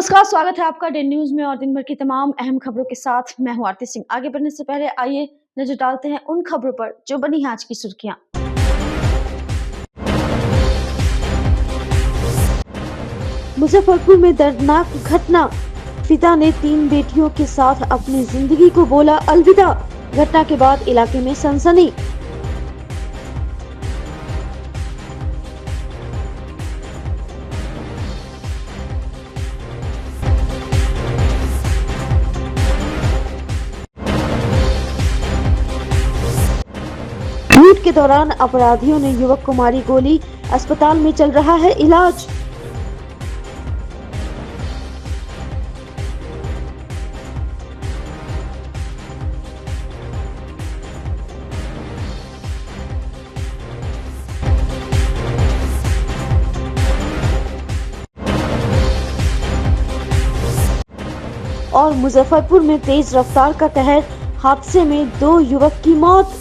नमस्कार, स्वागत है आपका डे न्यूज में और दिन भर की तमाम अहम खबरों के साथ मैं हूं आरती सिंह। आगे बढ़ने से पहले आइए नजर डालते हैं उन खबरों पर जो बनी हैं आज की सुर्खियां। मुजफ्फरपुर में दर्दनाक घटना, पिता ने 3 बेटियों के साथ अपनी जिंदगी को बोला अलविदा। घटना के बाद इलाके में सनसनी। लूट के दौरान अपराधियों ने युवक को मारी गोली, अस्पताल में चल रहा है इलाज। और मुजफ्फरपुर में तेज रफ्तार का कहर, हादसे में 2 युवक की मौत।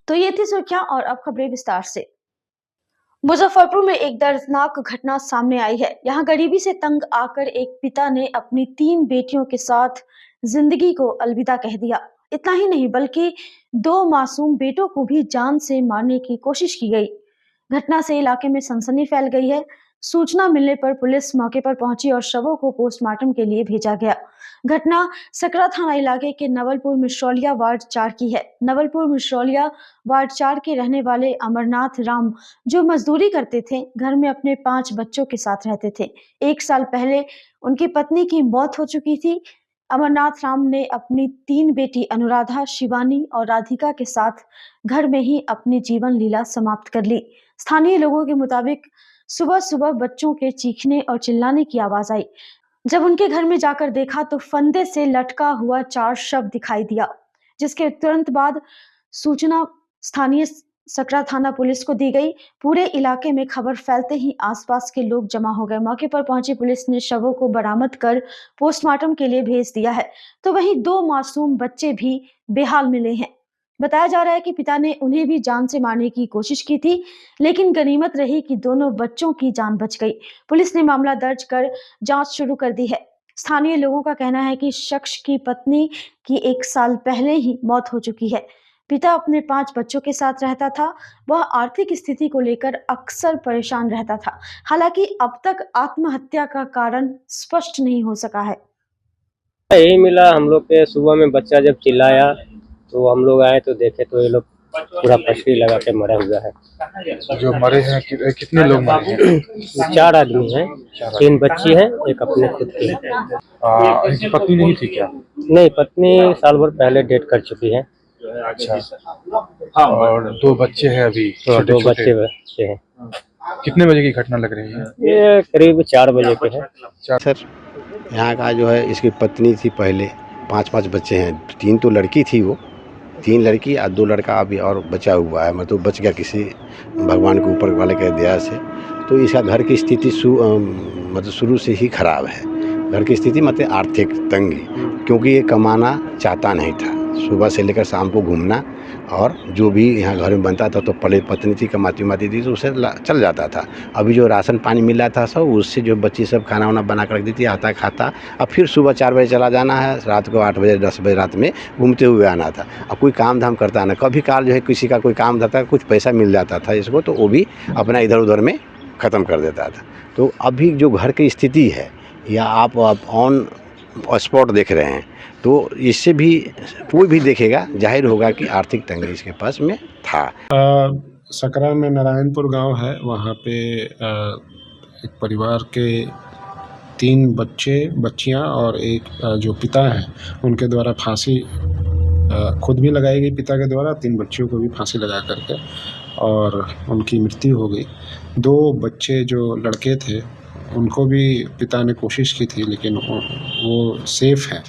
तो ये थी सुर्खियां और अब खबरें विस्तार से। मुजफ्फरपुर में एक दर्दनाक घटना सामने आई है। यहाँ गरीबी से तंग आकर एक पिता ने अपनी 3 बेटियों के साथ जिंदगी को अलविदा कह दिया। इतना ही नहीं बल्कि 2 मासूम बेटों को भी जान से मारने की कोशिश की गई। घटना से इलाके में सनसनी फैल गई है। सूचना मिलने पर पुलिस मौके पर पहुंची और शवों को पोस्टमार्टम के लिए भेजा गया। घटना सकरा थाना इलाके के नवलपुर मिश्रौलिया वार्ड 4 की है। नवलपुर मिश्रौलिया वार्ड 4 के रहने वाले अमरनाथ राम जो मजदूरी करते थे, घर में अपने 5 बच्चों के साथ रहते थे। 1 साल पहले उनकी पत्नी की मौत हो चुकी थी। अमरनाथ राम ने अपनी 3 बेटी अनुराधा, शिवानी और राधिका के साथ घर में ही अपनी जीवन लीला समाप्त कर ली। स्थानीय लोगों के मुताबिक सुबह सुबह बच्चों के चीखने और चिल्लाने की आवाज आई। जब उनके घर में जाकर देखा तो फंदे से लटका हुआ 4 शव दिखाई दिया, जिसके तुरंत बाद सूचना स्थानीय सकरा थाना पुलिस को दी गई। पूरे इलाके में खबर फैलते ही आसपास के लोग जमा हो गए। मौके पर पहुंची पुलिस ने शवों को बरामद कर पोस्टमार्टम के लिए भेज दिया है। तो वहीं 2 मासूम बच्चे भी बेहाल मिले हैं। बताया जा रहा है कि पिता ने उन्हें भी जान से मारने की कोशिश की थी, लेकिन गनीमत रही कि दोनों बच्चों की जान बच गई। पुलिस ने मामला दर्ज कर जांच शुरू कर दी है। स्थानीय लोगों का कहना है कि शख्स की पत्नी की 1 साल पहले ही मौत हो चुकी है। पिता अपने 5 बच्चों के साथ रहता था। वह आर्थिक स्थिति को लेकर अक्सर परेशान रहता था। हालांकि अब तक आत्महत्या का कारण स्पष्ट नहीं हो सका है। यही मिला हम लोग के। सुबह में बच्चा जब चिल्लाया तो हम लोग आए तो देखे तो ये लोग पूरा पसरी लगा के मरा हुआ है। जो मरे हैं कितने लोग मरे हैं? 4 आदमी हैं, 3 बच्ची हैं, एक अपने खुद की है। इनकी पत्नी नहीं थी क्या? नहीं, पत्नी साल भर पहले डेट कर चुकी है। अच्छा। और 2 बच्चे हैं अभी? तो 2 बच्चे हैं। कितने बजे की घटना लग रही है? ये करीब 4 बजे के है। सर, यहाँ का जो है इसकी पत्नी थी पहले, 5 बच्चे हैं। 3 तो लड़की थी, वो 3 लड़की और 2 लड़का अभी और बचा हुआ है। मतलब बच गया किसी भगवान के ऊपर वाले के दया से। तो इसका घर की स्थिति मतलब शुरू से ही खराब है। घर की स्थिति मतलब आर्थिक तंगी, क्योंकि ये कमाना चाहता नहीं था। सुबह से लेकर शाम को घूमना, और जो भी यहाँ घर में बनता था तो पहले पत्नी थी कमाती थी तो उसे चल जाता था। अभी जो राशन पानी मिल रहा था सब, उससे जो बच्ची सब खाना वाना बना कर रख देती, आता खाता। अब फिर सुबह 4 बजे चला जाना है, रात को 8 बजे 10 बजे रात में घूमते हुए आना था। अब कोई काम धाम करता ना, कभी काल जो है किसी का कोई काम था, कुछ पैसा मिल जाता था इसको, तो वो भी अपना इधर उधर में ख़त्म कर देता था। तो अभी जो घर की स्थिति है, या आप ऑन स्पॉट देख रहे हैं, तो इससे भी कोई भी देखेगा जाहिर होगा कि आर्थिक तंगी इसके पास में था। सकरा में नारायणपुर गांव है, वहाँ पे एक परिवार के 3 बच्चे बच्चियां और एक जो पिता हैं उनके द्वारा फांसी खुद भी लगाई गई पिता के द्वारा, 3 बच्चियों को भी फांसी लगा करके, और उनकी मृत्यु हो गई। 2 बच्चे जो लड़के थे उनको भी पिता ने कोशिश की थी, लेकिन वो सेफ है।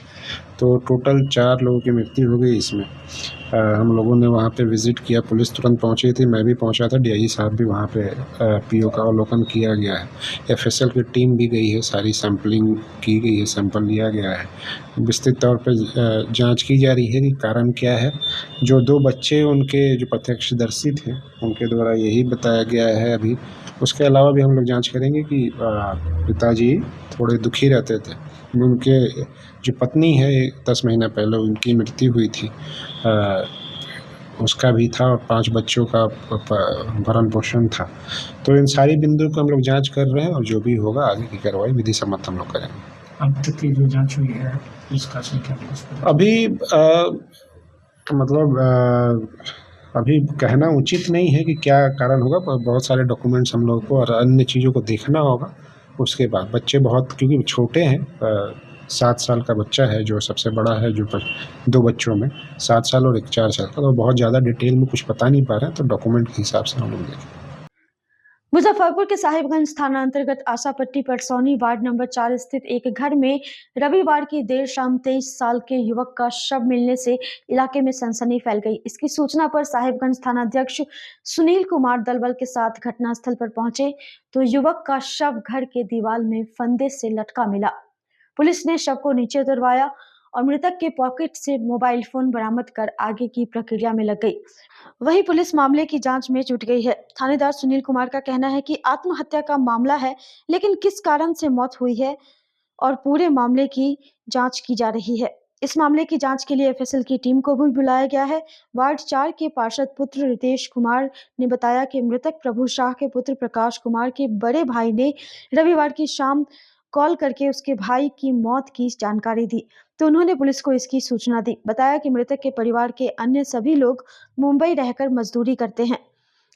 तो टोटल 4 लोगों की मृत्यु हो गई इसमें। हम लोगों ने वहाँ पे विज़िट किया, पुलिस तुरंत पहुँची थी, मैं भी पहुँचा था, डीआईजी साहब भी वहाँ पे पीओ का अवलोकन किया गया है। एफएसएल की टीम भी गई है, सारी सैंपलिंग की गई है, सैंपल लिया गया है। विस्तृत तौर पे जांच की जा रही है कि कारण क्या है। जो 2 बच्चे उनके जो प्रत्यक्षदर्शी थे, उनके द्वारा यही बताया गया है अभी। उसके अलावा भी हम लोग जांच करेंगे कि पिताजी थोड़े दुखी रहते थे। उनके जो पत्नी है 10 महीना पहले उनकी मृत्यु हुई थी, उसका भी था और 5 बच्चों का भरण पोषण था। तो इन सारी बिंदु को हम लोग जांच कर रहे हैं और जो भी होगा आगे की कार्रवाई विधि सम्मत हम लोग करेंगे। अब तक की जो जांच हुई है इसका क्या अभी अभी कहना उचित नहीं है कि क्या कारण होगा, पर बहुत सारे डॉक्यूमेंट्स हम लोग को और अन्य चीज़ों को देखना होगा। उसके बाद बच्चे बहुत क्योंकि छोटे हैं, 7 साल का बच्चा है जो सबसे बड़ा है, जो 2 बच्चों में 7 साल और एक 4 साल का, तो बहुत ज़्यादा डिटेल में कुछ बता नहीं पा रहे हैं, तो डॉक्यूमेंट के हिसाब से हम लोग देखें। मुजफ्फरपुर के साहिबगंज थाना अंतर्गत आशापट्टी परसौनी वार्ड नंबर 4 स्थित एक घर में रविवार की देर शाम 23 साल के युवक का शव मिलने से इलाके में सनसनी फैल गई। इसकी सूचना पर साहिबगंज थानाध्यक्ष सुनील कुमार दलबल के साथ घटनास्थल पर पहुंचे तो युवक का शव घर के दीवार में फंदे से लटका मिला। पुलिस ने शव को नीचे उतरवाया और मृतक के पॉकेट से मोबाइल फोन बरामद कर आगे की प्रक्रिया में लग गई। वहीं पुलिस मामले की जांच में जुट गई है। थानेदार सुनील कुमार का कहना है कि आत्महत्या का मामला है, लेकिन किस कारण से मौत हुई है और पूरे मामले की जांच की जा रही है। इस मामले की जांच के लिए एफएसएल की टीम को भी बुलाया गया है। वार्ड 4 के पार्षद पुत्र रितेश कुमार ने बताया कि मृतक प्रभु शाह के पुत्र प्रकाश कुमार के बड़े भाई ने रविवार की शाम कॉल करके उसके भाई की मौत की जानकारी दी, तो उन्होंने पुलिस को इसकी सूचना दी। बताया कि मृतक के परिवार के अन्य सभी लोग मुंबई रहकर मजदूरी करते हैं।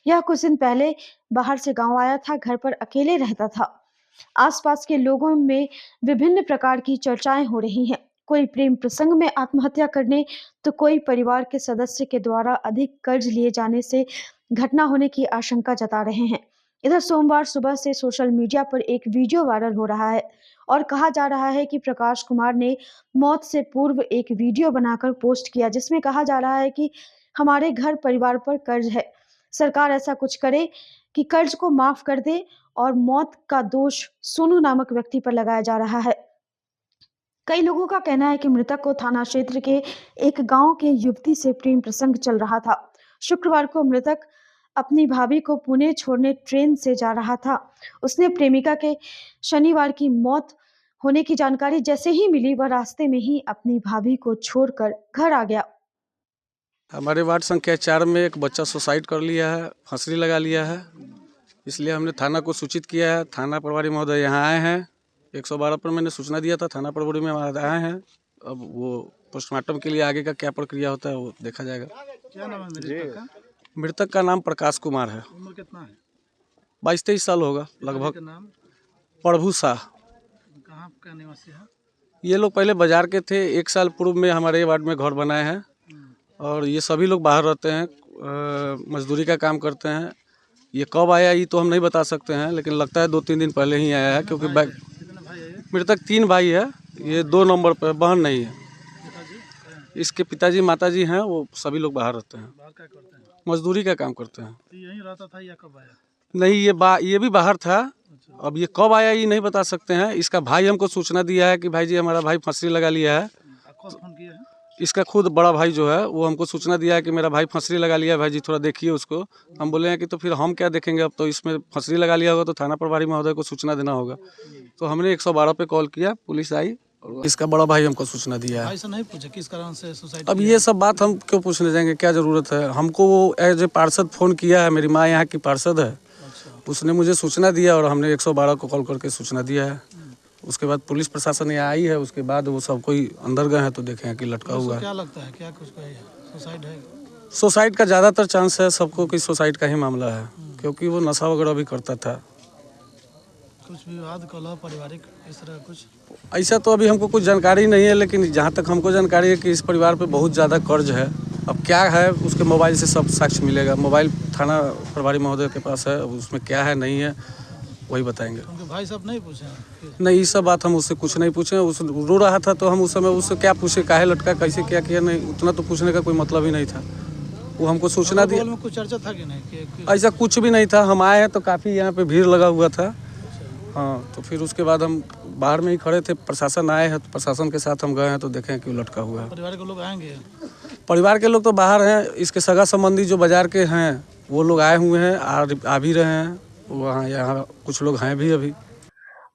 यह कुछ दिन पहले बाहर से गांव आया था, घर पर अकेले रहता था। आसपास के लोगों में विभिन्न प्रकार की चर्चाएं हो रही हैं। कोई प्रेम प्रसंग में आत्महत्या करने, तो कोई परिवार के सदस्य के द्वारा अधिक कर्ज लिए जाने से घटना होने की आशंका जता रहे हैं। इधर सोमवार सुबह से सोशल मीडिया पर एक वीडियो वायरल हो रहा है और कहा जा रहा है कि प्रकाश कुमार ने मौत से पूर्व एक वीडियो बनाकर पोस्ट किया, जिसमें कहा जा रहा है कि हमारे घर परिवार पर कर्ज है, सरकार ऐसा कुछ करे कि कर्ज को माफ कर दे, और मौत का दोष सोनू नामक व्यक्ति पर लगाया जा रहा है। कई लोगों का कहना है कि मृतक को थाना क्षेत्र के एक गांव के युवती से प्रेम प्रसंग चल रहा था। शुक्रवार को मृतक अपनी भाभी को पुणे छोड़ने ट्रेन से जा रहा था। उसने प्रेमिका के शनिवार की मौत होने की जानकारी जैसे ही मिली, वह रास्ते में ही अपनी भाभी को छोड़कर घर आ गया। हमारे वार्ड संख्या 4 में एक बच्चा सुसाइड कर लिया है, फांसी लगा लिया है, इसलिए हमने थाना को सूचित किया है। थाना प्रभारी महोदय यहाँ आए हैं, 112 पर मैंने सूचना दिया था, थाना प्रभारी में आए हैं। अब वो पोस्टमार्टम के लिए आगे का क्या प्रक्रिया होता है वो देखा जाएगा। क्या नाम है मृतक का? मृतक का नाम प्रकाश कुमार है। उम्र कितना है? 22-23 साल होगा लगभग। नाम? प्रभु शाह। कहाँ का निवासी है? ये लोग पहले बाजार के थे, 1 साल पूर्व में हमारे वार्ड में घर बनाए हैं और ये सभी लोग बाहर रहते हैं, मजदूरी का काम करते हैं। ये कब आया ये तो हम नहीं बता सकते हैं, लेकिन लगता है 2-3 दिन पहले ही आया है, क्योंकि मृतक 3 भाई है, ये 2 नंबर पर बहन नहीं है। इसके पिताजी माताजी हैं, वो सभी लोग बाहर रहते हैं, मजदूरी का काम करते हैं। यहीं रहता था या कब आया? नहीं, ये भी बाहर था। अब ये कब आया ये नहीं बता सकते हैं। इसका भाई हमको सूचना दिया है कि भाई जी हमारा भाई फांसी लगा लिया है। फोन किया है? इसका खुद बड़ा भाई जो है वो हमको सूचना दिया है कि मेरा भाई फांसी लगा लिया है, भाई जी थोड़ा देखिए उसको। हम बोले हैं कि तो फिर हम क्या देखेंगे, अब तो इसमें फांसी लगा लिया होगा तो थाना प्रभारी महोदय को सूचना देना होगा। तो हमने 112 पे कॉल किया, पुलिस आई और इसका बड़ा भाई हमको सूचना दिया है। ऐसा नहीं पूछा किस कारण से सुसाइड? अब ये सब बात हम क्यों पूछने जाएंगे, क्या ज़रूरत है। हमको वो एज ए पार्षद फ़ोन किया है, मेरी माँ यहाँ की पार्षद है, उसने मुझे सूचना दिया और हमने 112 को कॉल करके सूचना दिया है। उसके बाद पुलिस प्रशासन यहाँ आई है, उसके बाद वो सब कोई अंदर गए हैं तो देखे हैं कि लटका हुआ है। क्या लगता है, क्या कुछ सुसाइड है? सुसाइड का ज़्यादातर चांस है सबको कि सुसाइड का ही मामला है, क्योंकि वो नशा वगैरह भी करता था। कुछ विवाद कलह पारिवारिक इस तरह कुछ ऐसा तो अभी हमको कुछ जानकारी नहीं है, लेकिन जहाँ तक हमको जानकारी है कि इस परिवार पे बहुत ज़्यादा कर्ज है। अब क्या है उसके मोबाइल से सब साक्ष्य मिलेगा। मोबाइल थाना प्रभारी महोदय के पास है, उसमें क्या है नहीं है वही बताएंगे। उनके भाई साहब नहीं पूछे हैं फिर? नहीं, ये सब बात हम उससे कुछ नहीं पूछे। उस रो रहा था तो हम उस समय उससे क्या पूछे, काहे लटका, कैसे क्या किया, नहीं उतना तो पूछने का कोई मतलब ही नहीं था। वो हमको सूचना दिया। बगल में कुछ चर्चा था कि नहीं कि ऐसा कुछ भी नहीं था। हम आए हैं तो काफ़ी यहाँ पे भीड़ लगा हुआ था। हाँ, तो फिर उसके बाद हम बाहर में ही खड़े थे, प्रशासन आए हैं तो प्रशासन के साथ हम गए हैं तो देखें कि वो लटका हुआ है। परिवार के लोग आएंगे? परिवार के लोग तो बाहर हैं, इसके सगा संबंधी जो बाजार के हैं वो लोग आए हुए हैं, आ भी रहे हैं। वहाँ यहाँ कुछ लोग हैं भी अभी।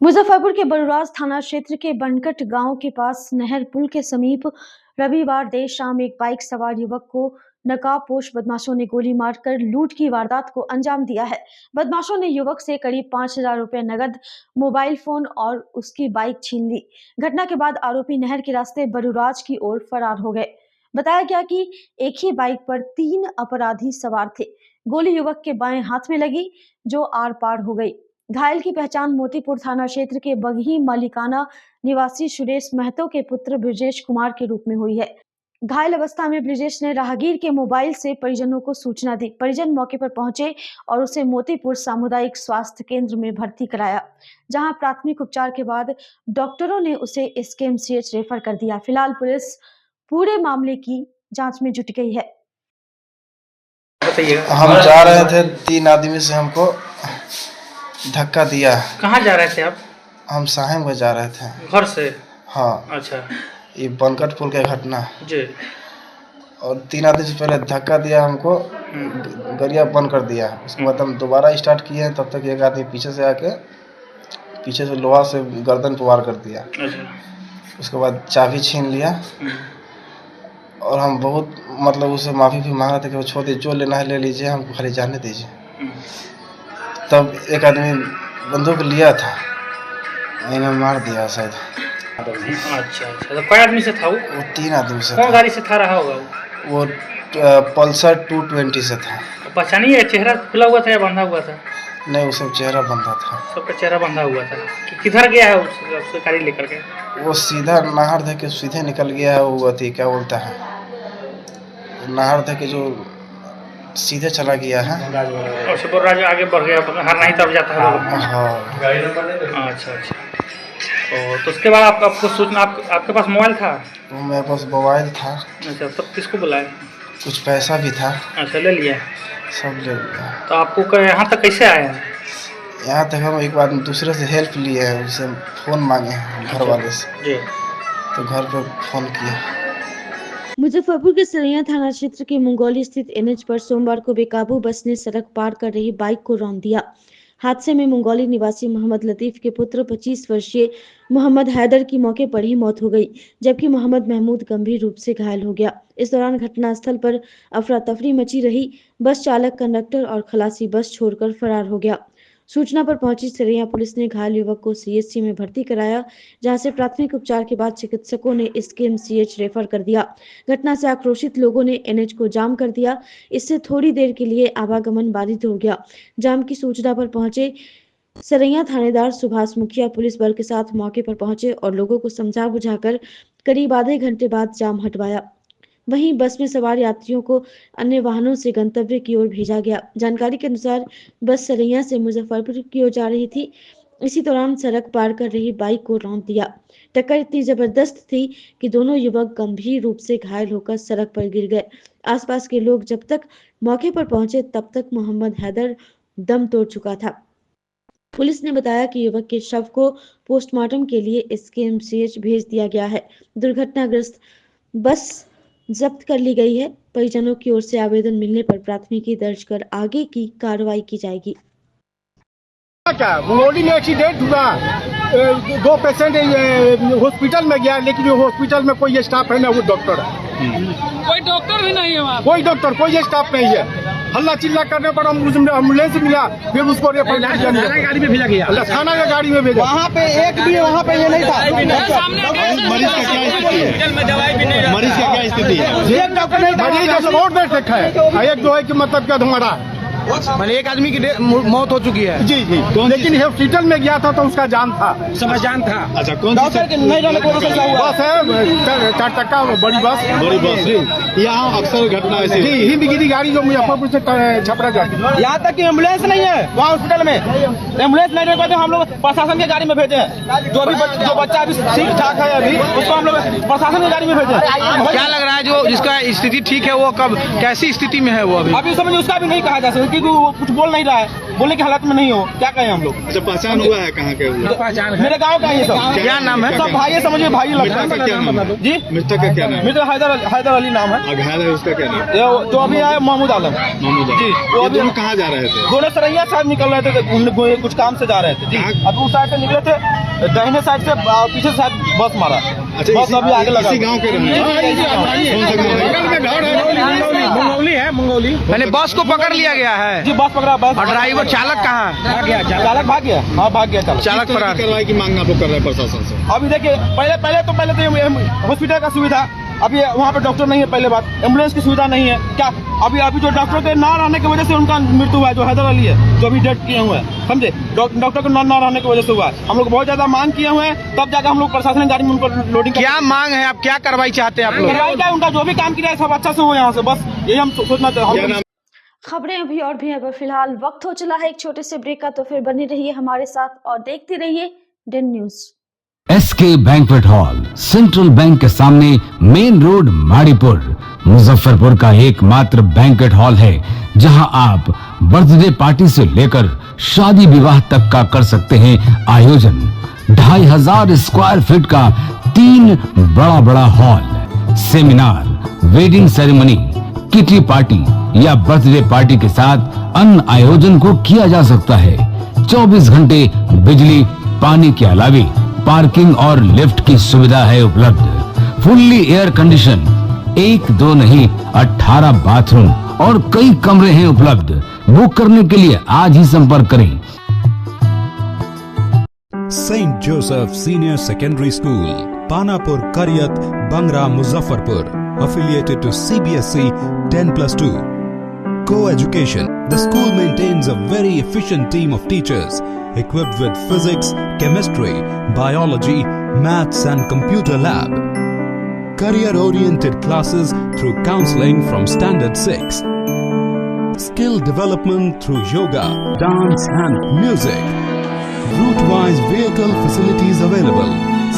मुजफ्फरपुर के बरुराज थाना क्षेत्र के बनकट गांव के पास नहर पुल के समीप रविवार देर शाम एक बाइक सवार युवक को नकाबपोश बदमाशों ने गोली मारकर लूट की वारदात को अंजाम दिया है। बदमाशों ने युवक से करीब 5,000 रुपए नगद, मोबाइल फोन और उसकी बाइक छीन ली। घटना के बाद आरोपी नहर के रास्ते बरुराज की ओर फरार हो गए। बताया गया कि एक ही बाइक पर 3 अपराधी सवार थे। गोली युवक के बाएं हाथ में लगी जो आर पार हो गई। घायल की पहचान मोतीपुर थाना क्षेत्र के बगही मालिकाना निवासी सुरेश महतो के पुत्र ब्रिजेश कुमार के रूप में हुई है। घायल अवस्था में ब्रिजेश ने राहगीर के मोबाइल से परिजनों को सूचना दी। परिजन मौके पर पहुंचे और उसे मोतीपुर सामुदायिक स्वास्थ्य केंद्र में भर्ती कराया, जहां प्राथमिक उपचार के बाद डॉक्टरों ने उसे एसकेएमसीएच रेफर कर दिया। फिलहाल पुलिस पूरे मामले की जांच में जुट गई है। हम जा रहे थे, 3 आदमी से हमको धक्का दिया। कहाँ जा रहे थे आप? हम साहेबगंज जा रहे थे घर से? हाँ। अच्छा ये बनकट पुल का घटना जी। और 3 आदमी से पहले धक्का दिया हमको, गरिया बंद कर दिया। उसके बाद हम दोबारा स्टार्ट किए, तब तक एक आदमी पीछे से आके पीछे से लोहा से गर्दन पे वार कर दिया। अच्छा। उसके बाद चाबी छीन लिया और हम बहुत मतलब उससे माफ़ी भी मांग रहे थे कि वो छोड़ दीजिए, जो लेना है ले लीजिए, हमको खाली जाने दीजिए। तब एक आदमी बंदूक लिया था, मैंने मार दिया शायद। अच्छा तो कई आदमी से था वो? 3 आदमी से कौन था। गाड़ी से था रहा होगा वो पल्सर 220 से था। पहचानिए, चेहरा खुला हुआ था या बंधा हुआ था? नहीं, वो सब चेहरा बंधा था। सबका चेहरा बंधा हुआ था। किधर गया है उससे गाड़ी लेकर के? वो सीधा नहर दे के सीधे निकल गया है। वो अथी क्या बोलता है, नहर दे के जो सीधे चला गया है और सुबरराज आगे बढ़ गया, हर नहीं तब जाता है। हाँ। अच्छा तो उसके बाद आपको सूचना, आपके पास मोबाइल था? तो मेरे पास मोबाइल था। अच्छा, तब किसको बुलाया? कुछ पैसा भी था। अच्छा, ले लिया? सब ले लिया। तो आपको यहाँ तक कैसे आए हैं? यहाँ तक हम एक बार दूसरे से हेल्प लिए हैं, उससे फ़ोन मांगे हैं घर वाले से, जी। तो घर पे फ़ोन किया। मुजफ्फरपुर के सरैया थाना क्षेत्र के मुंगौली स्थित एनएच पर सोमवार को बेकाबू बस ने सड़क पार कर रही बाइक को रौंद दिया। हादसे में मुंगौली निवासी मोहम्मद लतीफ के पुत्र 25 वर्षीय मोहम्मद हैदर की मौके पर ही मौत हो गई, जबकि मोहम्मद महमूद गंभीर रूप से घायल हो गया। इस दौरान घटनास्थल पर अफरा तफरी मची रही। बस चालक, कंडक्टर और खलासी बस छोड़कर फरार हो गया। सूचना पर पहुंची सरैया पुलिस ने घायल युवक को सीएचसी में भर्ती कराया, जहां से प्राथमिक उपचार के बाद चिकित्सकों ने एसकेएमसीएच रेफर कर दिया। घटना से आक्रोशित लोगों ने एनएच को जाम कर दिया। इससे थोड़ी देर के लिए आवागमन बाधित हो गया। जाम की सूचना पर पहुंचे सरैया थानेदार सुभाष मुखिया पुलिस बल के साथ मौके पर पहुंचे और लोगों को समझा बुझाकर करीब आधे घंटे बाद जाम हटवाया। वहीं बस में सवार यात्रियों को अन्य वाहनों से गंतव्य की ओर भेजा गया। जानकारी के अनुसार बस सरैया से मुजफ्फरपुर की ओर जा रही थी। इसी दौरान सड़क पार कर रही बाइक को रौंद दिया। टक्कर इतनी जबरदस्त थी कि दोनों युवक गंभीर रूप से घायल होकर सड़क पर गिर गए। आसपास के लोग जब तक मौके पर पहुंचे तब तक मोहम्मद हैदर दम तोड़ चुका था। पुलिस ने बताया कि युवक के शव को पोस्टमार्टम के लिए एसकेएमसीएच भेज दिया गया है। दुर्घटनाग्रस्त बस जब्त कर ली गई है। परिजनों की ओर से आवेदन मिलने पर प्राथमिकी दर्ज कर आगे की कार्रवाई की जाएगी। मुंगौली में एक्सीडेंट हुआ, 2 पेशेंट हॉस्पिटल में गया, लेकिन हॉस्पिटल में कोई स्टाफ है ना, वो डॉक्टर है। कोई डॉक्टर भी नहीं है वहाँ? कोई डॉक्टर, कोई स्टाफ नहीं है। हल्ला चिल्ला करने पर एम्बुलेंस मिला, फिर उसको रेफर गाड़ी में भेजा गया, थाना के गाड़ी में भेजा। वहाँ पे एक भी वहाँ पे ये नहीं था। मरीज का क्या स्थिति है? मरीज का क्या स्थिति है? मरीज और बेड रखा है, 1-2 है कि मतलब क्या धुआं मैंने एक आदमी की मौत हो चुकी है जी जी लेकिन हॉस्पिटल में गया था तो उसका जान था समय जान था। अच्छा कौन सी डॉक्टर के नहीं रहने की वजह से क्या हुआ? बस है 4 चक्का बड़ी बस जी यहाँ अक्सर घटना ऐसी जी हिंदगिरी गाड़ी जो मुजफ्फरपुर से छपरा जाती है। यहाँ तक कि एम्बुलेंस नहीं है वहाँ हॉस्पिटल में, एम्बुलेंस नहीं रह पाते हम लोग प्रशासन की गाड़ी में भेजे हैं। जो बच्चा अभी ठीक ठाक है अभी उसको हम लोग प्रशासन की गाड़ी में भेजे। क्या लग रहा है जो जिसका स्थिति ठीक है वो कब कैसी स्थिति में है वो अभी समझ उसका भी नहीं कहा जा सकता क्योंकि वो कुछ बोल नहीं रहा है, बोलने की हालत में नहीं हो, क्या कहें हम लोग। अच्छा पहचान हुआ है कहाँ के? मेरे गाँव का ये सब क्या नाम है? सब भाई समझिए भाई लगता है जी। मृतक का क्या नाम? मेरा हैदर अली नाम है। घायल है उसका क्या नाम? जो अभी आया महमूद आलम जी। वो दोनों कहाँ जा रहे थे? दोनों सरैया साइड निकल रहे थे, कुछ काम से जा रहे थे जी। अभी उस साइड से निकले थे, दाहिने साइड से पीछे साइड बस मारा। अच्छा बस अभी आगे लगा। इसी गाँव के रहने मंगोली है मंगोली। मैंने बस को पकड़ लिया गया है जी, बस पकड़ा बस। और ड्राइवर चालक कहाँ है? चालक भाग गया। हाँ भाग गया चालक फरार। कार्रवाई की मांग आप लोग कर रहे हैं प्रशासन से? अभी देखिए पहले तो हॉस्पिटल का सुविधा, अभी वहाँ पे डॉक्टर नहीं है, पहले बात एम्बुलेंस की सुविधा नहीं है क्या। अभी जो डॉक्टर के ना रहने की वजह से उनका मृत्यु हुआ है, जो हैदर अली है जो अभी डेथ किए हुए हैं, समझे। डॉक्टर को ना रहने की वजह से हुआ है। हम लोग बहुत ज्यादा मांग किए हुए हैं, तब जाकर हम लोग प्रशासनिक गाड़ी में उनको लोडिंग। क्या मांग है, आप क्या कार्रवाई चाहते हैं? आप लोग कार्रवाई क्या, उनका जो भी काम किया है सब अच्छा से हो यहाँ से, बस यही हम सोचना चाहते हैं। खबरें अभी और भी है, पर फिलहाल वक्त हो चला है एक छोटे से ब्रेक का, तो फिर बने रहिए हमारे साथ और देखते रहिए den news. SK banquet hall central bank के सामने मेन रोड माड़ीपुर मुजफ्फरपुर का एकमात्र बैंक्वेट हॉल है जहां आप बर्थडे पार्टी से लेकर शादी विवाह तक का कर सकते हैं आयोजन। 2500 स्क्वायर फीट का 3 बड़ा hall, seminar, wedding ceremony, kitty party या बर्थडे पार्टी के साथ अन्य आयोजन को किया जा सकता है। 24 घंटे बिजली पानी के अलावे पार्किंग और लिफ्ट की सुविधा है उपलब्ध। फुल्ली एयर कंडीशन, 1 2 नहीं 18 बाथरूम और कई कमरे हैं उपलब्ध। बुक करने के लिए आज ही संपर्क करें। Saint Joseph senior secondary school, Panapur, Kariyat, Bangra, Muzaffarpur, affiliated to CBSE 10+2. Co-education. The school maintains a very efficient team of teachers equipped with physics, chemistry, biology, maths and computer lab. Career-oriented classes through counseling from Standard 6. Skill development through yoga, dance and music. Route-wise vehicle facilities available.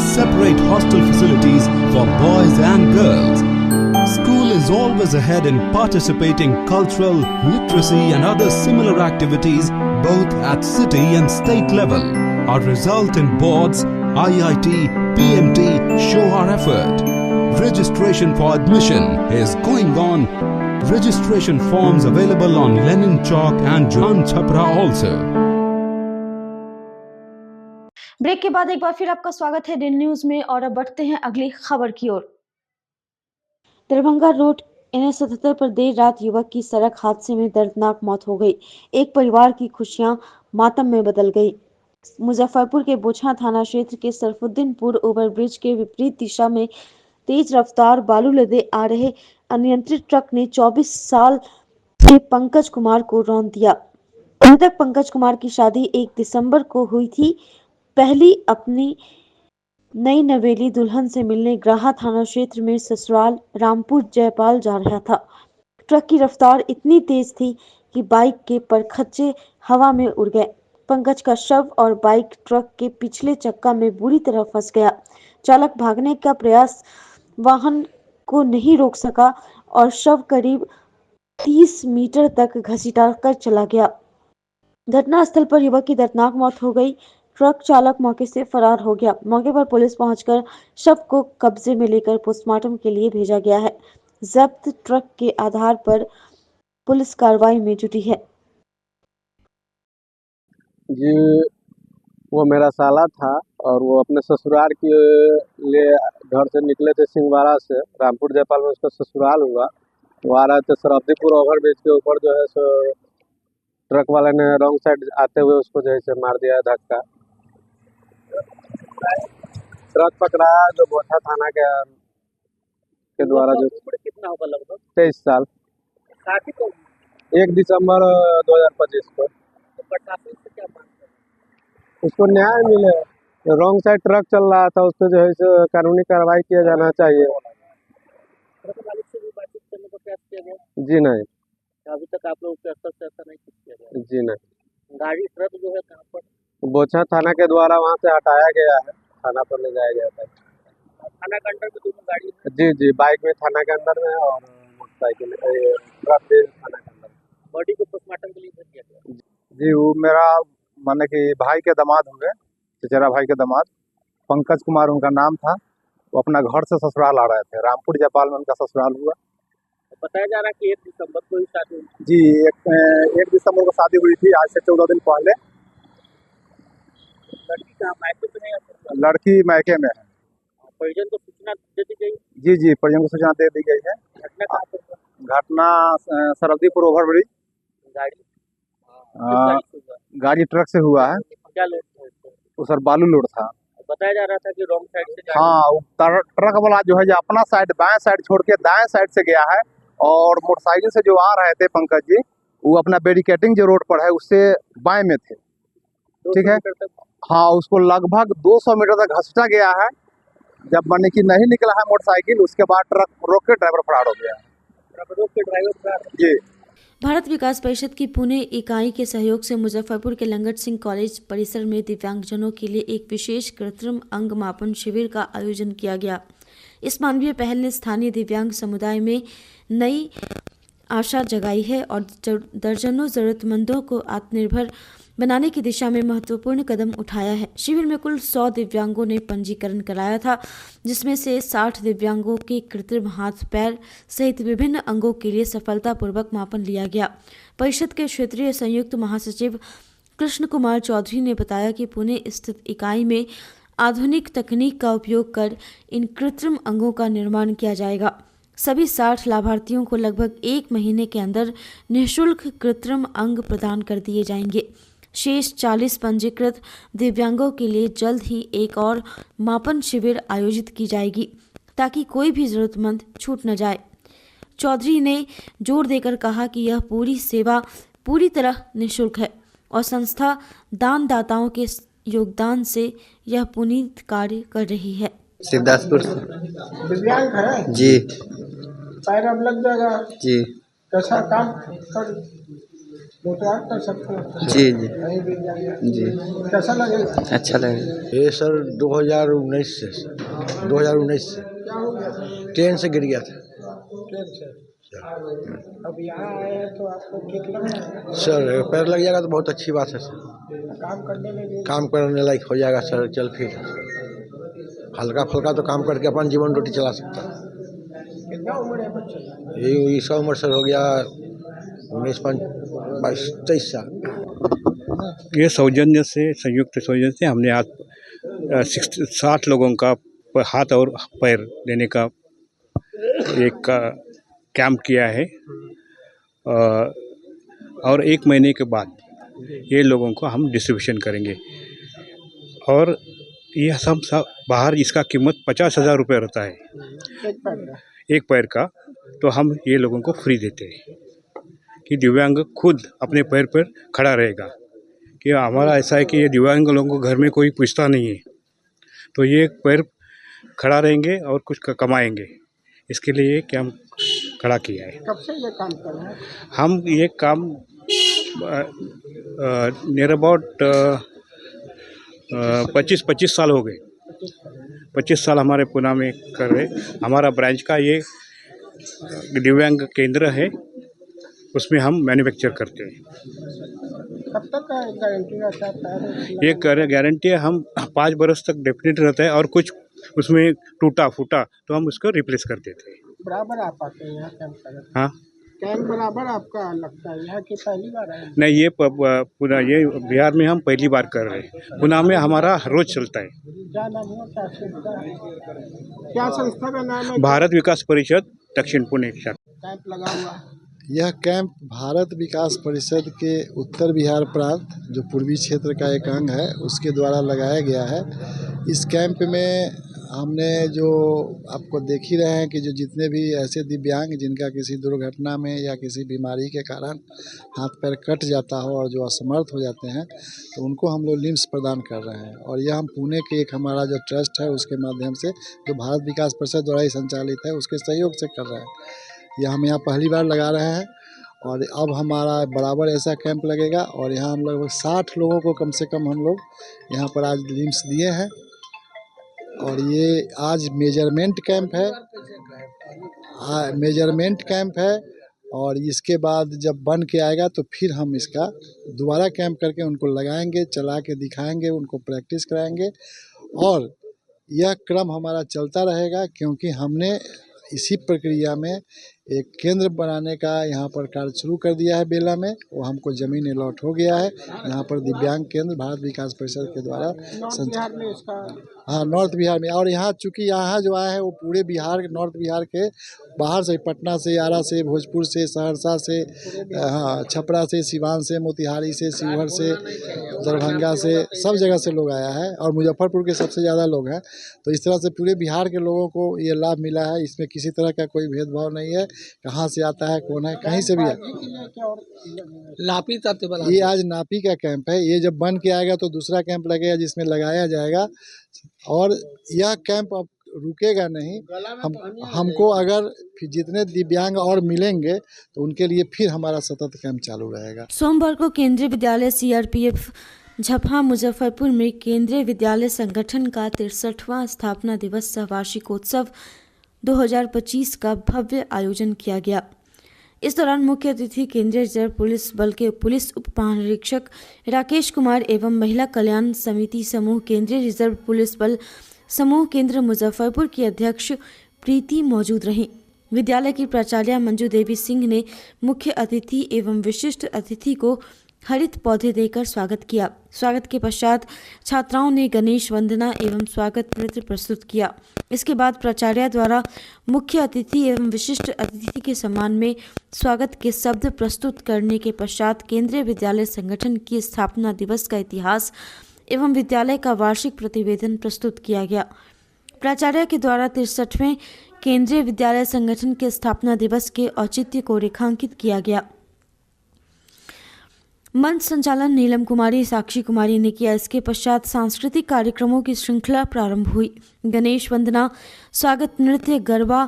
Separate hostel facilities for boys and girls. School is always ahead in participating cultural, literacy and other similar activities both at city and state level. Our result in boards, IIT, PMT show our effort. Registration for admission is going on. Registration forms available on Lenin Chowk and John Chhapra also. Break के बाद एक बार फिर आपका स्वागत है Dane news में और अब बढ़ते हैं अगली खबर की ओर। दरभंगा रोड NH-77 पर देर रात युवक की सड़क हादसे में दर्दनाक मौत हो गई। एक परिवार की खुशियां मातम में बदल गई। मुजफ्फरपुर के बोचहा थाना क्षेत्र के सरफुद्दीनपुर ओवरब्रिज के विपरीत दिशा में तेज रफ्तार बालू लदे आ रहे अनियंत्रित ट्रक ने 24 साल के पंकज कुमार को रौंद दिया। मृतक पंकज कुमार की शादी 1 दिसंबर को हुई थी। पहली अपनी नई नवेली दुल्हन से मिलने ग्राहा थाना क्षेत्र में ससुराल रामपुर जयपाल जा रहा था। ट्रक की रफ्तार इतनी तेज थी कि बाइक के परखच्चे हवा में उड़ गए। पंकज का शव और बाइक ट्रक के पिछले चक्का में बुरी तरह फंस गया। चालक भागने का प्रयास वाहन को नहीं रोक सका और शव करीब 30 मीटर तक घसीटाकर चला गया। घटनास्थल पर युवक की दर्दनाक मौत हो गई। ट्रक चालक मौके से फरार हो गया। मौके पर पुलिस पहुंचकर शव को कब्जे में लेकर पोस्टमार्टम के लिए भेजा गया है। जब्त ट्रक के आधार पर पुलिस कार्रवाई में जुटी है। जी वो मेरा साला था और वो अपने ससुराल के लिए घर से निकले थे सिंहवाड़ा से, रामपुर जयपाल में उसका ससुराल हुआ। वो आ रहे थे सरफुद्दीनपुर ओवरब्रिज के ऊपर जो है सो ट्रक वाले ने रॉन्ग साइड आते हुए उसको जो है मार दिया धक्का। ट्रक पकड़ाया जो बोचहा थाना के द्वारा जो कितना होगा लगभग 23 साल। 1 दिसंबर 2025 को। तो प्रशासन से क्या मांग है? उसको न्याय मिले। रॉन्ग साइड ट्रक चल रहा था, उस पर जो है सो कानूनी कार्रवाई किया जाना चाहिए। ट्रक मालिक से भी बातचीत करने का प्रयास किया गया? जी नहीं। अभी तक आप लोग के स्तर से ऐसा नहीं कुछ किया गया? जी नहीं। गाड़ी ट्रक जो है कहाँ पर? बोचा थाना के द्वारा वहाँ से हटाया गया है, थाना पर ले जाया गया था। थाना के अंडर में दोनों गाड़ी है? जी जी, बाइक में थाना के अंदर में और मोटरसाइकिल ट्रक भी थाना के अंदर। बॉडी को पोस्टमार्टम के लिए भेज दिया गया? जी, वो मेरा माने कि भाई के दामाद हुए, चचेरा भाई के दामाद पंकज कुमार उनका नाम था। वो अपना घर से ससुराल आ रहे थे, रामपुर जयपाल में उनका ससुराल हुआ। बताया जा रहा है कि 1 दिसंबर को ही शादी हुई? जी, 1 दिसंबर को शादी हुई थी, आज से 14 दिन पहले। लड़की कहाँ मायके में है? लड़की मायके में है। परिजन को सूचना दे दी गई? जी जी, परिजन को सूचना दे दी गई है। घटना कहाँ पर हुआ? घटना सरहदीपुर ओवरब्रिज। गाड़ी गाड़ी ट्रक से हुआ है। क्या लोड था? वो सर बालू लोड था। बताया जा रहा था कि रॉन्ग साइड से गाड़ी। हाँ, वो ट्रक वाला जो है जो अपना साइड बाएं साइड छोड़ के दाएं साइड से गया है, और मोटरसाइकिल से जो आ रहे थे पंकज जी, वो अपना बैरिकेडिंग जो रोड पर है उससे बाएं में थे। ठीक है, हाँ, उसको लगभग 200 मीटर तक घसीटा गया है। जब माने कि नहीं निकला है मोटरसाइकिल, उसके बाद ट्रक रोक के ड्राइवर फरार हो गया। ट्रक रोक के ड्राइवर फरार? जी। भारत विकास परिषद की पुणे इकाई के सहयोग से मुजफ्फरपुर के लंगट सिंह कॉलेज परिसर में दिव्यांगजनों के लिए एक विशेष कृत्रिम अंग मापन शिविर का आयोजन किया गया। इस मानवीय पहल ने स्थानीय दिव्यांग समुदाय में नई आशा जगाई है और दर्जनों जरूरतमंदों को आत्मनिर्भर बनाने की दिशा में महत्वपूर्ण कदम उठाया है। शिविर में कुल 100 दिव्यांगों ने पंजीकरण कराया था, जिसमें से 60 दिव्यांगों के कृत्रिम हाथ पैर सहित विभिन्न अंगों के लिए सफलतापूर्वक मापन लिया गया। परिषद के क्षेत्रीय संयुक्त महासचिव कृष्ण कुमार चौधरी ने बताया कि पुणे स्थित इकाई में आधुनिक तकनीक का उपयोग कर इन कृत्रिम अंगों का निर्माण किया जाएगा। सभी 60 लाभार्थियों को लगभग 1 महीने के अंदर निःशुल्क कृत्रिम अंग प्रदान कर दिए जाएंगे। शेष 40 पंजीकृत दिव्यांगों के लिए जल्द ही एक और मापन शिविर आयोजित की जाएगी, ताकि कोई भी जरूरतमंद छूट न जाए। चौधरी ने जोर देकर कहा कि यह पूरी सेवा पूरी तरह निःशुल्क है और संस्था दानदाताओं के योगदान से यह पुनीत कार्य कर रही है। शिवदासपुर से। दिव्यांग है जी। पैर अब लग जाएगा जी। कैसा काम कर कर सकते हैं? जी जी जी। कैसा लगेगा? अच्छा लगेगा। ये सर 2019 से क्या हो गया? ट्रेन से गिर गया था ट्रेन से। अब यहाँ आए हैं तो आपको ठीक लग रहा है? सर। पैर लग जाएगा तो बहुत अच्छी बात है सर। काम करने में भी काम करने लायक हो जाएगा सर। चल फिर हल्का फुल्का तो काम करके अपन जीवन रोटी चला सकता है। कितना उम्र है बच्चे का? ये इसका उम्र सर हो गया 19-22-23 साल। ये सौजन्य से संयुक्त सौजन्य से हमने आज 60 लोगों का हाथ और पैर देने का एक कैंप किया है, और 1 महीने के बाद ये लोगों को हम डिस्ट्रीब्यूशन करेंगे। और यह सब बाहर इसका कीमत 50,000 रुपये रहता है एक पैर का, तो हम ये लोगों को फ्री देते हैं कि दिव्यांग खुद अपने पैर पर खड़ा रहेगा। कि हमारा ऐसा है कि ये दिव्यांग लोगों को घर में कोई पूछता नहीं है, तो ये पैर खड़ा रहेंगे और कुछ कमाएंगे। इसके लिए ये कैंप खड़ा किया है। कब से ये काम कर रहे हैं? हम ये काम नियर अबाउट 25 साल हो गए। 25 साल हमारे पुणे में कर रहे। हमारा ब्रांच का ये दिव्यांग केंद्र है, उसमें हम मैन्युफैक्चर करते हैं। कब तक का गारंटी रहता है? ये गारंटी हम 5 बरस तक डेफिनेट रहता है, और कुछ उसमें टूटा फूटा तो हम उसको रिप्लेस कर देते हैं। बराबर आप आते हैं यहाँ कैंप करने? हाँ, कैंप बराबर आपका लगता है यहाँ की पहली बार है? नहीं, ये पुणे ये बिहार में हम पहली बार कर रहे हैं। पुणे में हमारा रोज चलता है। क्या नाम हुआ? क्या संस्था है? क्या संस्था का नाम है? भारत विकास परिषद दक्षिण पुणे शाखा। कैंप लगा हुआ है। यह कैंप भारत विकास परिषद के उत्तर बिहार प्रांत जो पूर्वी क्षेत्र का एक अंग है उसके द्वारा लगाया गया है। इस कैंप में हमने जो आपको देख ही रहे हैं कि जो जितने भी ऐसे दिव्यांग जिनका किसी दुर्घटना में या किसी बीमारी के कारण हाथ पैर कट जाता हो और जो असमर्थ हो जाते हैं तो उनको हम लोग लिम्स प्रदान कर रहे हैं। और यह हम पुणे के एक हमारा जो ट्रस्ट है उसके माध्यम से जो भारत विकास परिषद द्वारा ही संचालित है उसके सहयोग से कर रहे हैं। यह हम यहाँ पहली बार लगा रहे हैं और अब हमारा बराबर ऐसा कैंप लगेगा और यहाँ हम लगभग 60 लोगों को कम से कम हम लोग यहाँ पर आज लिम्स दिए हैं। और ये आज मेजरमेंट कैंप है, मेजरमेंट कैंप है और इसके बाद जब बन के आएगा तो फिर हम इसका दोबारा कैंप करके उनको लगाएंगे, चला के दिखाएंगे, उनको प्रैक्टिस कराएंगे और यह क्रम हमारा चलता रहेगा क्योंकि हमने इसी प्रक्रिया में एक केंद्र बनाने का यहाँ पर कार्य शुरू कर दिया है बेला में। वो हमको ज़मीन अलॉट हो गया है। यहाँ पर दिव्यांग केंद्र भारत विकास परिषद के द्वारा हाँ नॉर्थ बिहार में। और यहाँ चूँकि यहाँ जो आए हैं वो पूरे बिहार नॉर्थ बिहार के बाहर से पटना से, आरा से, भोजपुर से, सहरसा से, हाँ छपरा से, सिवान से, मोतिहारी से, शिवहर से, दरभंगा से, सब जगह से लोग आया है और मुजफ्फरपुर के सबसे ज़्यादा लोग हैं। तो इस तरह से पूरे बिहार के लोगों को ये लाभ मिला है। इसमें किसी तरह का कोई भेदभाव नहीं है, कहाँ से आता है कौन है, कहीं से भी है। ये आज नापी का कैंप है। ये जब बन के आएगा तो दूसरा कैंप लगेगा जिसमें लगाया जाएगा और यह कैंप अब रुकेगा नहीं। हमको अगर फिर जितने दिव्यांग और मिलेंगे तो उनके लिए फिर हमारा सतत कैंप चालू रहेगा। सोमवार को केंद्रीय विद्यालय CRPF झपहा मुजफ्फरपुर में केंद्रीय विद्यालय संगठन का 63वां स्थापना दिवस सह वार्षिकोत्सव 2025 का भव्य आयोजन किया गया। इस दौरान मुख्य अतिथि केंद्रीय रिजर्व पुलिस बल के पुलिस उप महानिरीक्षक राकेश कुमार एवं महिला कल्याण समिति समूह केंद्रीय रिजर्व पुलिस बल समूह केंद्र मुजफ्फरपुर की अध्यक्ष प्रीति मौजूद रहीं। विद्यालय की प्राचार्य मंजू देवी सिंह ने मुख्य अतिथि एवं विशिष्ट अतिथि को हरित पौधे देकर स्वागत किया। स्वागत के पश्चात छात्राओं ने गणेश वंदना एवं स्वागत नृत्य प्रस्तुत किया। इसके बाद प्राचार्य द्वारा मुख्य अतिथि एवं विशिष्ट अतिथि के सम्मान में स्वागत के शब्द प्रस्तुत करने के पश्चात केंद्रीय विद्यालय संगठन की स्थापना दिवस का इतिहास एवं विद्यालय का वार्षिक प्रतिवेदन प्रस्तुत किया गया। प्राचार्य के द्वारा 63वें केंद्रीय विद्यालय संगठन के स्थापना दिवस के औचित्य को रेखांकित किया गया। मंच संचालन नीलम कुमारी, साक्षी कुमारी ने किया। इसके पश्चात सांस्कृतिक कार्यक्रमों की श्रृंखला प्रारंभ हुई। गणेश वंदना, स्वागत नृत्य, गरबा,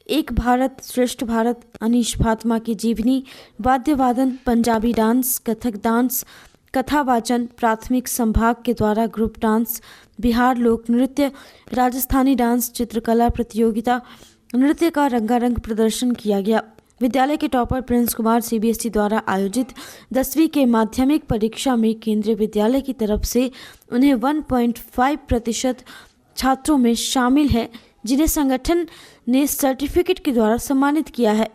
एक भारत श्रेष्ठ भारत, अनीश फातिमा की जीवनी, वाद्य वादन, पंजाबी डांस, कथक डांस, कथा वाचन, प्राथमिक संभाग के द्वारा ग्रुप डांस, बिहार लोक नृत्य, राजस्थानी डांस, चित्रकला प्रतियोगिता, नृत्य का रंगारंग प्रदर्शन किया गया। विद्यालय के टॉपर प्रिंस कुमार CBSE द्वारा आयोजित 10वीं के माध्यमिक परीक्षा में केंद्रीय विद्यालय की तरफ से उन्हें 1.5% छात्रों में शामिल है, जिन्हें संगठन ने सर्टिफिकेट के द्वारा सम्मानित किया है।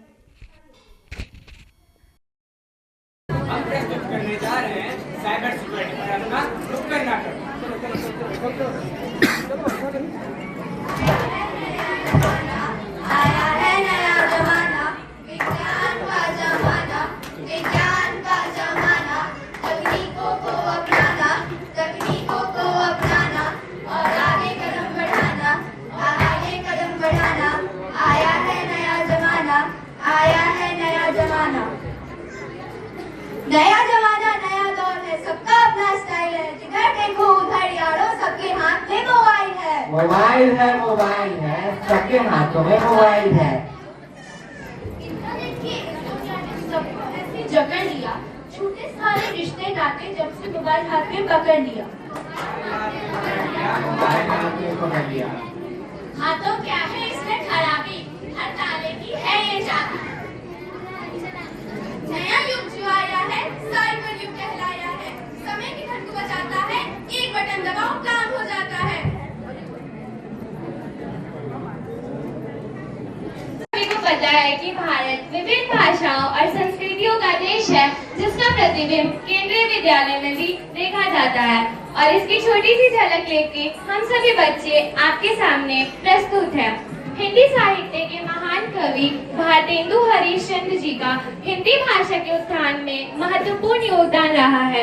नया जमाना नया दौर है, सबका अपना स्टाइल है। जिधर देखो उधर यारो सबके हाथ में मोबाइल है। मोबाइल है, मोबाइल है, सबके हाथों में मोबाइल है। इंटरनेट की सबको ऐसे जकड़ लिया, छूटे सारे रिश्ते नाते जब से मोबाइल हाथ में पकड़ लिया। हाँ तो क्या है इसमें खराबी, हर ताले की है ये चाबी। नया युग जो आया है, साइबर युग कहलाया है। समय की धन को बचाता है, एक बटन दबाओ काम हो जाता है। सभी को पता है कि भारत विभिन्न भाषाओं और संस्कृतियों का देश है, जिसका प्रतिबिंब केंद्रीय विद्यालय में भी देखा जाता है। और इसकी छोटी सी झलक लेके हम सभी बच्चे आपके सामने प्रस्तुत हैं। हिंदी साहित्य के महान कवि भारतेंदु हरिश्चंद्र जी का हिंदी भाषा के उत्थान में महत्वपूर्ण योगदान रहा है।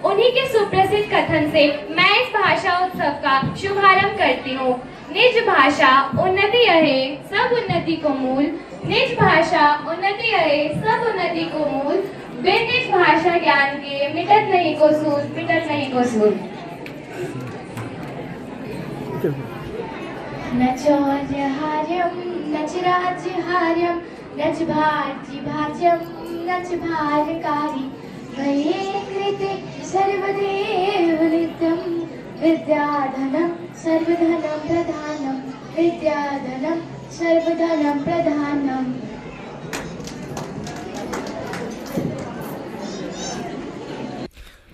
उन्हीं के सुप्रसिद्ध कथन से मैं इस भाषा उत्सव का शुभारंभ करती हूँ। निज भाषा उन्नति अहे सब उन्नति को मूल। निज भाषा उन्नति अहे सब उन्नति को मूल। बिन निज भाषा ज्ञान के मिटत नहीं को सूझ, मिटत नहीं को सूझ। नच हार्यम नच राज्य हार्यम नच भारती भाज्यम नच भारकारी भये कृते सर्वदेव नित्यं विद्याधनं सर्वधनं प्रधानं विद्याधनं सर्वधनं प्रधानम्।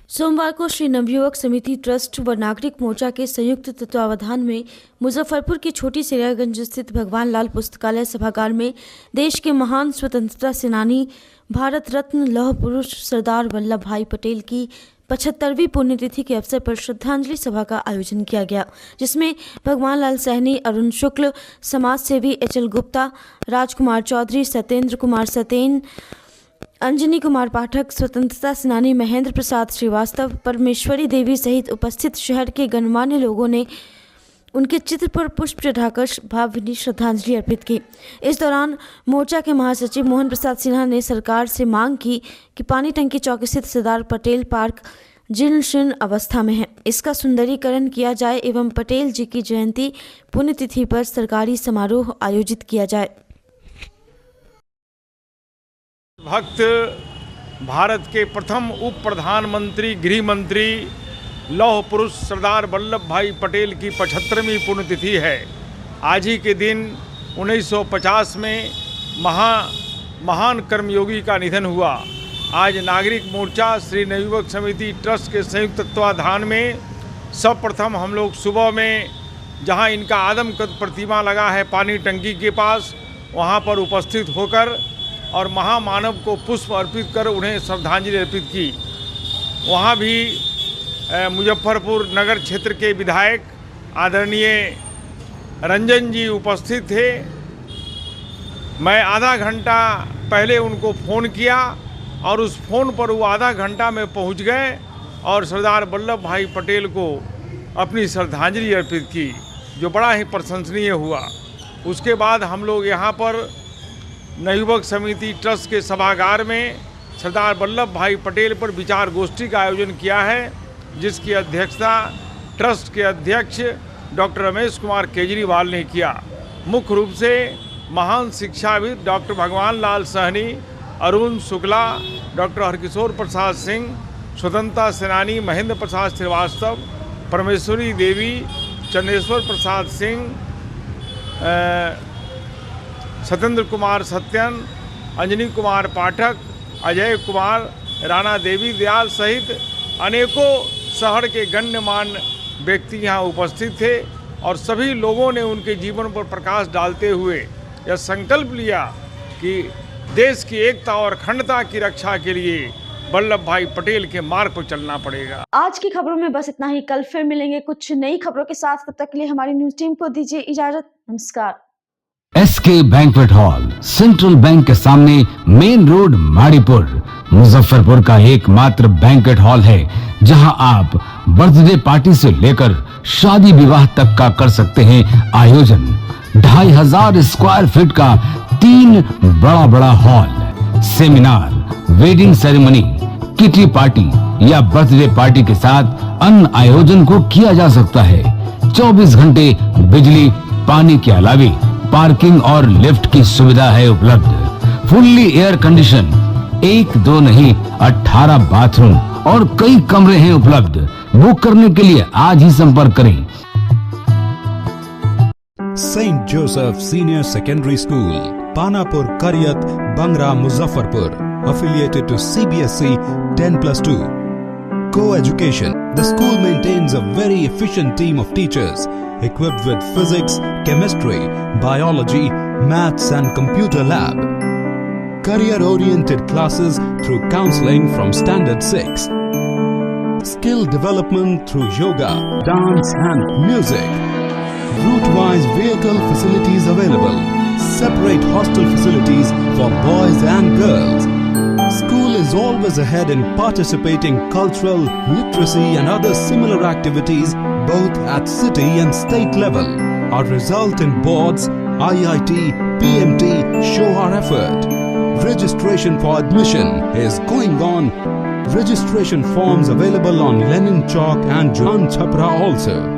सोमवार को श्री नवयुवक समिति ट्रस्ट व नागरिक मोर्चा के संयुक्त तत्वावधान में मुजफ्फरपुर की छोटी सिरागंज स्थित भगवान लाल पुस्तकालय सभागार में देश के महान स्वतंत्रता सेनानी भारत रत्न लौह पुरुष सरदार वल्लभ भाई पटेल की 75वीं पुण्यतिथि के अवसर पर श्रद्धांजलि सभा का आयोजन किया गया, जिसमें भगवान लाल सहनी, अरुण शुक्ल, समाज सेवी एचएल गुप्ता, राजकुमार चौधरी, सत्येंद्र कुमार सतेन, अंजनी कुमार पाठक, स्वतंत्रता सेनानी महेंद्र प्रसाद श्रीवास्तव, परमेश्वरी देवी सहित उपस्थित शहर के गणमान्य लोगों ने उनके चित्र पर पुष्प चढ़ाकर भावभीनी श्रद्धांजलि अर्पित की। इस दौरान मोर्चा के महासचिव मोहन प्रसाद सिन्हा ने सरकार से मांग की कि पानी टंकी चौक स्थित सरदार पटेल पार्क जीर्ण शीर्ण अवस्था में है, इसका सुंदरीकरण किया जाए एवं पटेल जी की जयंती पुण्यतिथि पर सरकारी समारोह आयोजित किया जाए। भक्त भारत के प्रथम उप प्रधानमंत्री गृह मंत्री लौह पुरुष सरदार वल्लभ भाई पटेल की 75वीं पुण्यतिथि है। आज ही के दिन 1950 में महान कर्मयोगी का निधन हुआ। आज नागरिक मोर्चा श्री नवयुवक समिति ट्रस्ट के संयुक्त तत्वाधान में सर्वप्रथम हम लोग सुबह में जहां इनका आदमकद प्रतिमा लगा है पानी टंकी के पास, वहां पर उपस्थित होकर और महामानव को पुष्प अर्पित कर उन्हें श्रद्धांजलि अर्पित की। वहाँ भी मुजफ्फरपुर नगर क्षेत्र के विधायक आदरणीय रंजन जी उपस्थित थे। मैं आधा घंटा पहले उनको फ़ोन किया और उस फ़ोन पर वो आधा घंटा में पहुँच गए और सरदार वल्लभ भाई पटेल को अपनी श्रद्धांजलि अर्पित की, जो बड़ा ही प्रशंसनीय हुआ। उसके बाद हम लोग यहाँ पर नवयुवक समिति ट्रस्ट के सभागार में सरदार वल्लभ भाई पटेल पर विचार गोष्ठी का आयोजन किया है, जिसकी अध्यक्षता ट्रस्ट के अध्यक्ष डॉक्टर रमेश कुमार केजरीवाल ने किया। मुख्य रूप से महान शिक्षाविद डॉक्टर भगवान लाल सहनी, अरुण शुक्ला, डॉक्टर हरकिशोर प्रसाद सिंह, स्वतंत्रता सेनानी महेंद्र प्रसाद श्रीवास्तव, परमेश्वरी देवी, चंद्रेश्वर प्रसाद सिंह, सत्येंद्र कुमार सत्यन, अंजनी कुमार पाठक, अजय कुमार, राणा देवी दयाल सहित अनेकों शहर के गण्यमान्य व्यक्ति यहाँ उपस्थित थे और सभी लोगों ने उनके जीवन पर प्रकाश डालते हुए यह संकल्प लिया कि देश की एकता और अखंडता की रक्षा के लिए वल्लभ भाई पटेल के मार्ग पर चलना पड़ेगा। आज की खबरों में बस इतना ही। कल फिर मिलेंगे कुछ नई खबरों के साथ। तब तक के लिए हमारी न्यूज टीम को दीजिए इजाजत। नमस्कार। SK banquet hall central bank के सामने मेन रोड माड़ीपुर मुजफ्फरपुर का एकमात्र बैंक्वेट हॉल है, जहां आप बर्थडे पार्टी से लेकर शादी विवाह तक का कर सकते हैं आयोजन। 2500 स्क्वायर फीट का 3 बड़ा hall, seminar, wedding ceremony, kitty party या बर्थडे पार्टी के साथ अन्य आयोजन को किया जा सकता है। 24 घंटे बिजली पानी के अलावे पार्किंग और लिफ्ट की सुविधा है उपलब्ध। फुल्ली एयर कंडीशन, 1 2 नहीं 18 बाथरूम और कई कमरे हैं उपलब्ध। बुक करने के लिए आज ही संपर्क करें। Saint Joseph senior secondary school, Panapur, Kariyat, Bangra, Muzaffarpur, affiliated to CBSE 10+2. Co-education. The school maintains a very efficient team of teachers equipped with physics, chemistry, biology, maths and computer lab. Career-oriented classes through counseling from standard 6. Skill development through yoga, dance and music. Route-wise vehicle facilities available. Separate hostel facilities for boys and girls. School is always ahead in participating cultural, literacy and other similar activities both at city and state level. Our result in boards, IIT, PMT show our effort. Registration for admission is going on. Registration forms available on Lenin Chowk and John Chhapra also.